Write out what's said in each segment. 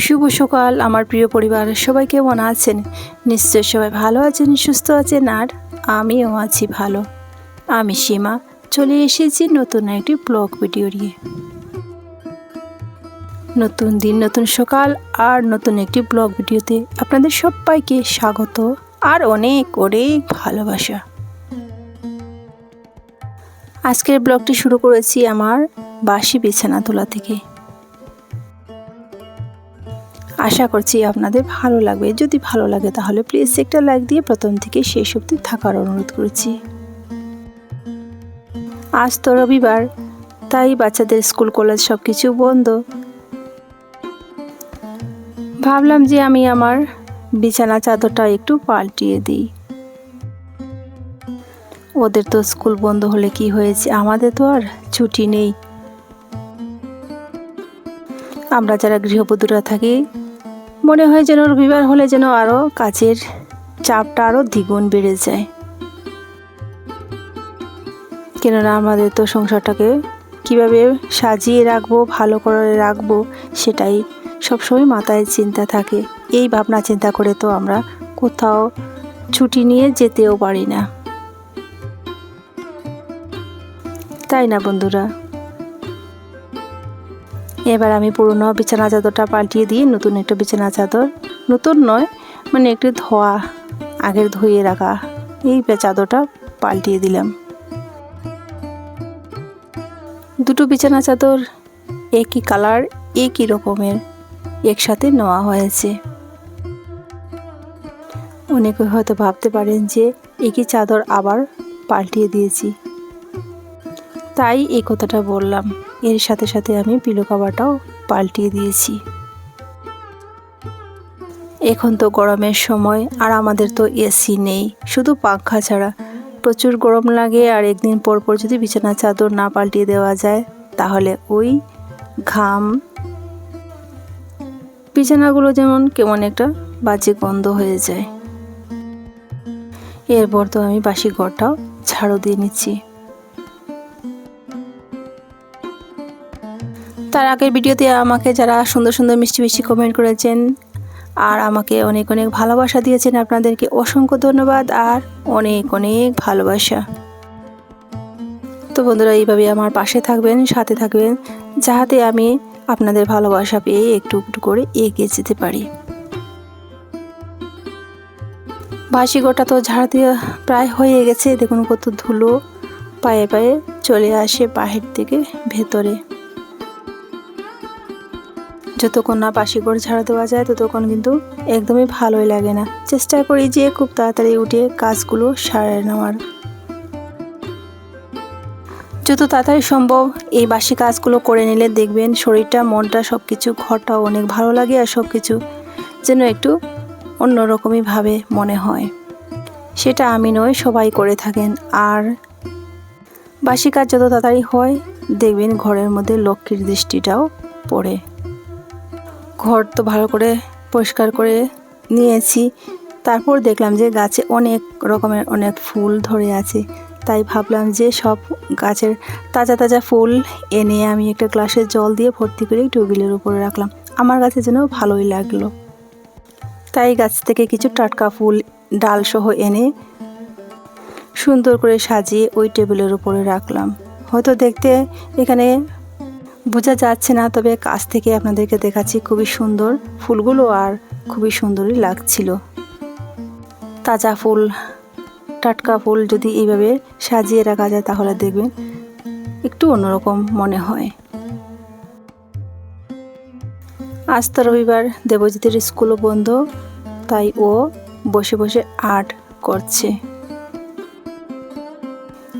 শুভ সকাল আমার প্রিয় পরিবারের সবাই কেমন আছেন? নিশ্চয় সবাই ভালো আছেন, সুস্থ আছেন, আর আমিও আছি ভালো। আমি সীমা চলে এসেছি নতুন একটি ব্লগ ভিডিও নিয়ে। নতুন দিন, নতুন সকাল আর নতুন একটি ব্লগ ভিডিওতে আপনাদের সবাইকে স্বাগত আর অনেক অনেক ভালোবাসা। আজকের ব্লগটি শুরু করেছি আমার বাসি বিছানা তোলা থেকে। আশা করছি আপনাদের ভালো লাগবে। যদি ভালো লাগে তাহলে প্লিজ একটা লাইক দিয়ে প্রথম থেকে শেষ অবধি থাকার অনুরোধ করছি। আজ তো রবিবার, তাই বাচ্চাদের স্কুল কলেজ সব কিছু বন্ধ। ভাবলাম যে আমি আমার বিছানা চাদরটা একটু পাল্টিয়ে দিই। ওদের তো স্কুল বন্ধ হলে কি হয়েছে, আমাদের তো আর ছুটি নেই। আমরা যারা গৃহবধূরা থাকি মনে হয় যেন রবিবার হলে যেন আরও কাজের চাপটা আরও দ্বিগুণ বেড়ে যায়। কেননা আমাদের তো সংসারটাকে কিভাবে সাজিয়ে রাখবো, ভালো করে রাখবো, সেটাই সবসময় মাথায় চিন্তা থাকে। এই ভাবনা চিন্তা করে তো আমরা কোথাও ছুটি নিয়ে যেতেও পারি না, তাই না বন্ধুরা? এবার আমি পুরনো বিছানা চাদরটা পাল্টিয়ে দিয়ে নতুন একটা বিছানা চাদর, নতুন নয় মানে একটু ধোয়া, আগের ধুয়ে রাখা এই চাদরটা পাল্টিয়ে দিলাম। দুটো বিছানা চাদর একই কালার, একই রকমের একসাথে নেওয়া হয়েছে। অনেকে হয়তো ভাবতে পারেন যে একই চাদর আবার পাল্টিয়ে দিয়েছি, তাই এই কথাটা বললাম। এর সাথে সাথে আমি পিলো কভারটাও পাল্টিয়ে দিয়েছি। এখন তো গরমের সময়, আর আমাদের তো এসি নেই, শুধু পাখা ছাড়া প্রচুর গরম লাগে। আর একদিন পর পর যদি বিছানা চাদর না পাল্টিয়ে দেওয়া যায় তাহলে ওই ঘাম বিছানাগুলো যেমন কেমন একটা বাজে গন্ধ হয়ে যায়। এরপর তো আমি বাসি ঘরটাও ঝাড়ু দিয়ে নিচ্ছি। তার আগের ভিডিওতে আমাকে যারা সুন্দর সুন্দর মিষ্টি মিষ্টি কমেন্ট করেছেন আর আমাকে অনেক অনেক ভালোবাসা দিয়েছেন, আপনাদেরকে অসংখ্য ধন্যবাদ আর অনেক অনেক ভালোবাসা। তো বন্ধুরা, এইভাবে আমার পাশে থাকবেন, সাথে থাকবেন, যাতে আমি আপনাদের ভালোবাসা পেয়ে একটু একটু করে এগিয়ে যেতে পারি। বাসি ঘরটা তো ঝাড় দিয়ে প্রায় হয়ে গেছে। দেখুন কত ধুলো পায়ে পায়ে চলে আসে বাহির থেকে ভেতরে। যতক্ষণ না বাসি ঘর ঝাড়া দেওয়া যায় ততক্ষণ কিন্তু একদমই ভালোই লাগে না। চেষ্টা করি যে খুব তাড়াতাড়ি উঠে কাজগুলো সারে নেওয়ার। যত তাড়াতাড়ি সম্ভব এই বাসি কাজগুলো করে নিলে দেখবেন শরীরটা, মনটা, সব কিছু, ঘরটাও অনেক ভালো লাগে আর সব কিছু যেন একটু অন্যরকমই ভাবে মনে হয়। সেটা আমি নয়, সবাই করে থাকেন। আর বাসি কাজ যত তাড়াতাড়ি হয় দেখবেন ঘরের মধ্যে লক্ষ্মীর দৃষ্টিটাও পড়ে। ঘর তো ভালো করে পরিষ্কার করে নিয়েছি, তারপর দেখলাম যে গাছে অনেক রকমের অনেক ফুল ধরে আছে। তাই ভাবলাম যে সব গাছের তাজা তাজা ফুল এনে আমি একটা গ্লাসে জল দিয়ে ভর্তি করে টেবিলের উপরে রাখলাম। আমার কাছে যেন ভালোই লাগলো, তাই গাছ থেকে কিছু টাটকা ফুল ডাল সহ এনে সুন্দর করে সাজিয়ে ওই টেবিলের উপরে রাখলাম। হয়তো দেখতে এখানে বোঝা যাচ্ছে না, তবে কাছ থেকে আপনাদেরকে দেখাচ্ছি খুবই সুন্দর ফুলগুলো, আর খুবই সুন্দরই লাগছিল। তাজা ফুল, টাটকা ফুল যদি এইভাবে সাজিয়ে রাখা যায় তাহলে দেখবেন একটু অন্যরকম মনে হয়। আজ তো রবিবার, দেবজিতের স্কুলও বন্ধ, তাই ও বসে বসে আর্ট করছে।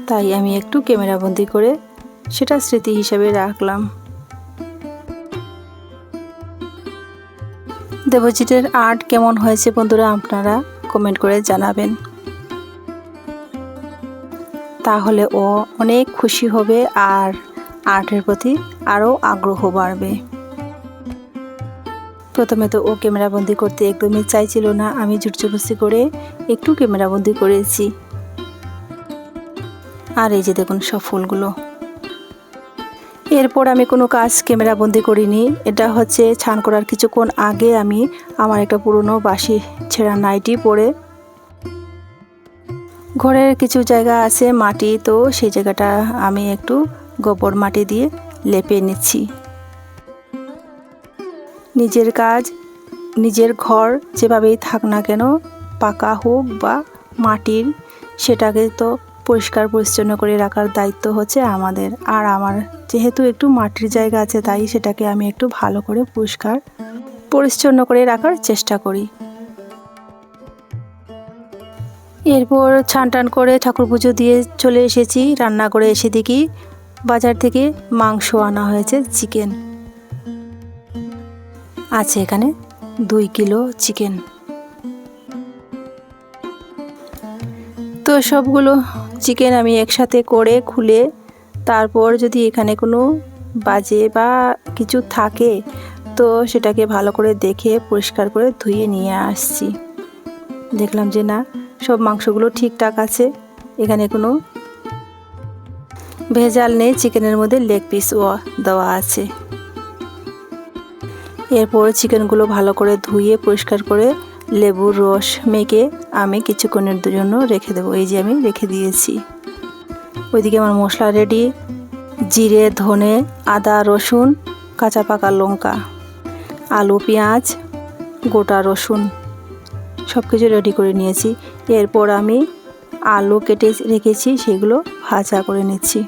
তাই আমি একটু ক্যামেরাবন্দি করে সেটা স্মৃতি হিসাবে রাখলাম। দেবজিতের আর্ট কেমন হয়েছে বন্ধুরা আপনারা কমেন্ট করে জানাবেন, তাহলে ও অনেক খুশি হবে আর আর্টের প্রতি আরও আগ্রহ বাড়বে। প্রথমে তো ও ক্যামেরাবন্দি করতে একদমই চাইছিল না, আমি জোরজবরদস্তি করে একটু ক্যামেরাবন্দি করেছি। আর এই যে দেখুন সব ফুলগুলো এরপর আমি কোনো কাজ ক্যামেরা বন্দি করিনি। এটা হচ্ছে ছান করার কিছুক্ষণ আগে আমি আমার একটা পুরনো বাসি ছেঁড়া নাইটি পরে ঘরের কিছু জায়গা আছে মাটি, তো সেই জায়গাটা আমি একটু গোবর মাটি দিয়ে লেপে নিচ্ছি। নিজের কাজ, নিজের ঘর যেভাবেই থাক না কেন, পাকা হোক বা মাটির, সেটাকে তো পরিষ্কার পরিচ্ছন্ন করে রাখার দায়িত্ব হচ্ছে আমাদের। আর আমার যেহেতু একটু মাটির জায়গা আছে, তাই সেটাকে আমি একটু ভালো করে পরিষ্কার পরিচ্ছন্ন করে রাখার চেষ্টা করি। এরপর ছান টান করে ঠাকুর পুজো দিয়ে চলে এসেছি। রান্না করে এসে দেখি বাজার থেকে মাংস আনা হয়েছে, চিকেন আছে এখানে 2 কিলো চিকেন। তো সবগুলো চিকেন আমি একসাথে করে খুলে, তারপর যদি এখানে কোনো বাজে বা কিছু থাকে তো সেটাকে ভালো করে দেখে পরিষ্কার করে ধুয়ে নিয়ে আসছি। দেখলাম যে না, সব মাংসগুলো ঠিকঠাক আছে, এখানে কোনো ভেজাল নেই। চিকেনের মধ্যে লেগ পিসও দেওয়া আছে। এরপর চিকেনগুলো ভালো করে ধুয়ে পরিষ্কার করে লেবুর রস মেখে আমি কিছুক্ষণের জন্য রেখে দেবো। এই যে আমি রেখে দিয়েছি। ওইদিকে আমার মশলা রেডি, জিরে, ধনে, আদা, রসুন, কাঁচা পাকা লঙ্কা, আলু, পেঁয়াজ, গোটা রসুন সব কিছু রেডি করে নিয়েছি। এরপর আমি আলু কেটে রেখেছি, সেগুলো ভাজা করে নিচ্ছি।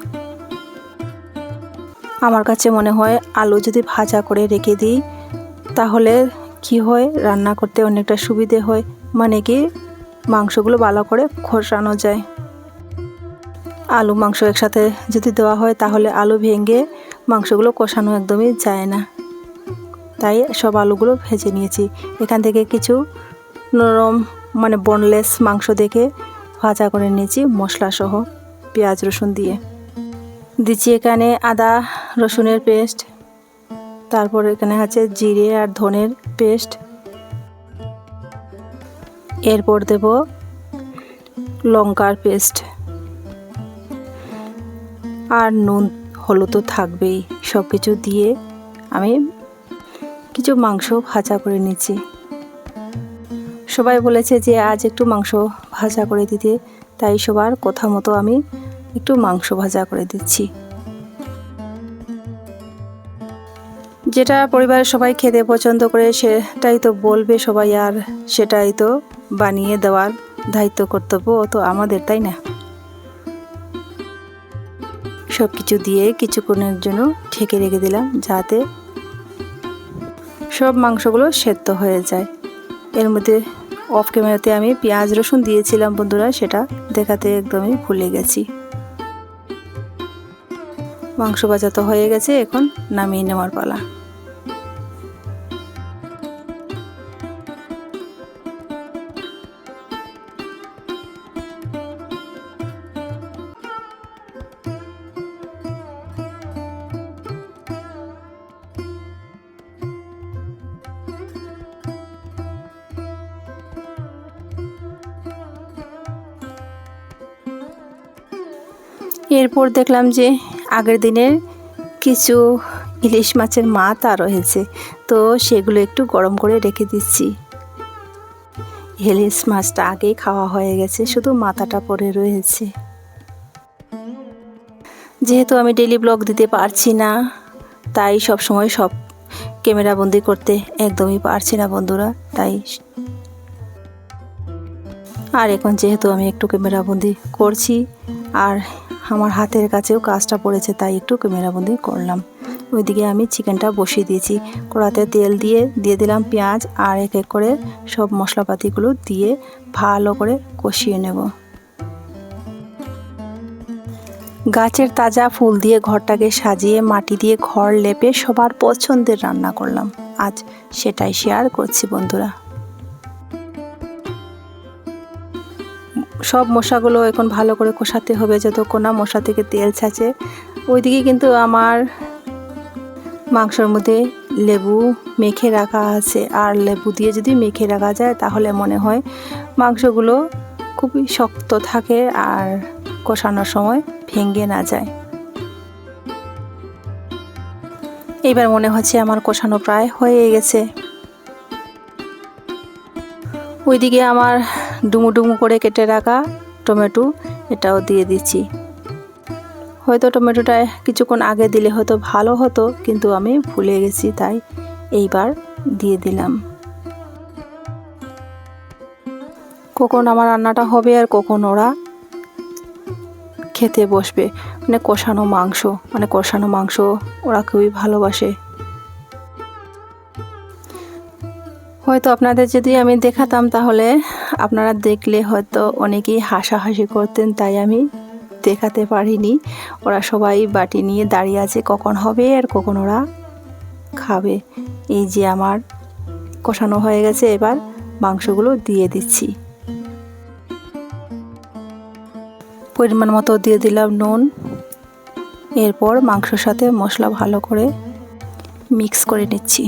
আমার কাছে মনে হয় আলু যদি ভাজা করে রেখে দিই তাহলে কি হয়, রান্না করতে অনেকটা সুবিধে হয়। মানে কি, মাংসগুলো ভালো করে কষানো যায়। আলু মাংস একসাথে যদি দেওয়া হয় তাহলে আলু ভেঙে মাংসগুলো কষানো একদমই যায় না। তাই সব আলুগুলো ভেজে নিয়েছি। এখান থেকে কিছু নরম মানে বোনলেস মাংস দেখে ভাজা করে নিয়েছি মশলা সহ, পেঁয়াজ রসুন দিয়ে দিচ্ছি। এখানে আদা রসুনের পেস্ট, তারপর এখানে আছে জিরে আর ধনের পেস্ট। এরপর দেব লঙ্কার পেস্ট, আর নুন হলুদ তো থাকবেই। সব কিছু দিয়ে আমি কিছু মাংস ভাজা করে নিচ্ছি। সবাই বলেছে যে আজ একটু মাংস ভাজা করে দিতে, তাই সবার কথা মতো আমি একটু মাংস ভাজা করে দিচ্ছি। যেটা পরিবারের সবাই খেতে পছন্দ করে সেটাই তো বলবে সবাই, আর সেটাই তো বানিয়ে দেওয়ার দায়িত্ব কর্তব্য তো আমাদের, তাই না? সব কিছু দিয়ে কিছুক্ষণের জন্য ঢেকে রেখে দিলাম যাতে সব মাংসগুলো সেদ্ধ হয়ে যায়। এর মধ্যে অফ ক্যামেরাতে আমি পেঁয়াজ রসুন দিয়েছিলাম বন্ধুরা, সেটা দেখাতে একদমই ভুলে গেছি। মাংস ভাজা তো হয়ে গেছে, এখন নামিয়ে নেওয়ার পালা। এরপর দেখলাম যে আগের দিনের কিছু ইলিশ মাছের মাথা রয়েছে, তো সেগুলো একটু গরম করে রেখে দিচ্ছি। ইলিশ মাছটা আগেই খাওয়া হয়ে গেছে, শুধু মাথাটা পড়ে রয়েছে। যেহেতু আমি ডেইলি ব্লগ দিতে পারছি না, তাই সব সময় সব ক্যামেরা বন্দি করতে একদমই পারছি না বন্ধুরা। তাই আর এখন যেহেতু আমি একটু ক্যামেরা বন্দি করছি আর আমার হাতের কাছেও কাজটা পড়েছে, তাই একটু ক্যামেরা বন্দি করলাম। ওইদিকে আমি চিকেনটা বসিয়ে দিয়েছি। কড়াতে তেল দিয়ে দিলাম পেঁয়াজ, আর এক এক করে সব মশলাপাতিগুলো দিয়ে ভালো করে কষিয়ে নেব। গাছের তাজা ফুল দিয়ে ঘরটাকে সাজিয়ে মাটি দিয়ে ঘর লেপে সবার পছন্দের রান্না করলাম আজ, সেটাই শেয়ার করছি বন্ধুরা। সব মশলাগুলো এখন ভালো করে কষাতে হবে যতক্ষণ না মশলা থেকে তেল ছাড়ছে। ওইদিকে কিন্তু আমার মাংসের মধ্যে লেবু মেখে রাখা আছে, আর লেবু দিয়ে যদি মেখে রাখা যায় তাহলে মনে হয় মাংসগুলো খুবই শক্ত থাকে আর কষানোর সময় ভেঙে না যায়। এইবার মনে হচ্ছে আমার কষানো প্রায় হয়ে গেছে। ওইদিকে আমার ডুমু ডুমু করে কেটে রাখা টমেটো এটাও দিয়ে দিচ্ছি। হয়তো টমেটোটা কিছুক্ষণ আগে দিলে হয়তো ভালো হতো, কিন্তু আমি ভুলে গেছি, তাই এইবার দিয়ে দিলাম। কখন আমার রান্নাটা হবে আর কখন ওরা খেতে বসবে। কষানো মাংস ওরা খুবই ভালোবাসে। হয়তো আপনাদের যদি আমি দেখাতাম তাহলে আপনারা দেখলে হয়তো অনেকেই হাসাহাসি করতেন, তাই আমি দেখাতে পারিনি। ওরা সবাই বাটি নিয়ে দাঁড়িয়ে আছে কখন হবে আর কখন ওরা খাবে। এই যে আমার কষানো হয়ে গেছে, এবার মাংসগুলো দিয়ে দিচ্ছি। পরিমাণ মতো দিয়ে দিলাম নুন। এরপর মাংসর সাথে মশলা ভালো করে মিক্স করে নিচ্ছি।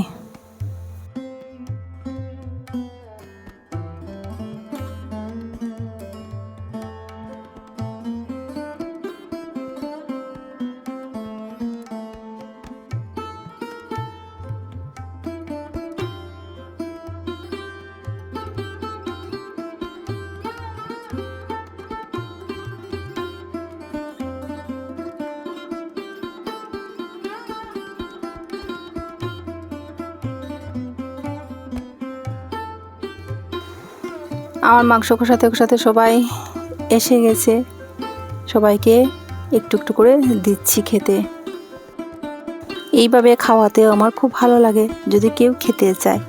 আমার মাংস কষাতে কষাতে সবাই এসে গেছে, সবাইকে একটু একটু করে দিচ্ছি খেতে। এইভাবে খাওয়াতেও আমার খুব ভালো লাগে যদি কেউ খেতে চায়।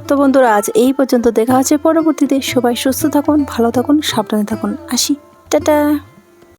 তো বন্ধুরা, আজ এই পর্যন্ত। দেখা হচ্ছে পরবর্তীতে। সবাই সুস্থ থাকুন, ভালো থাকুন, সাবধানে থাকুন। আসি, টাটা।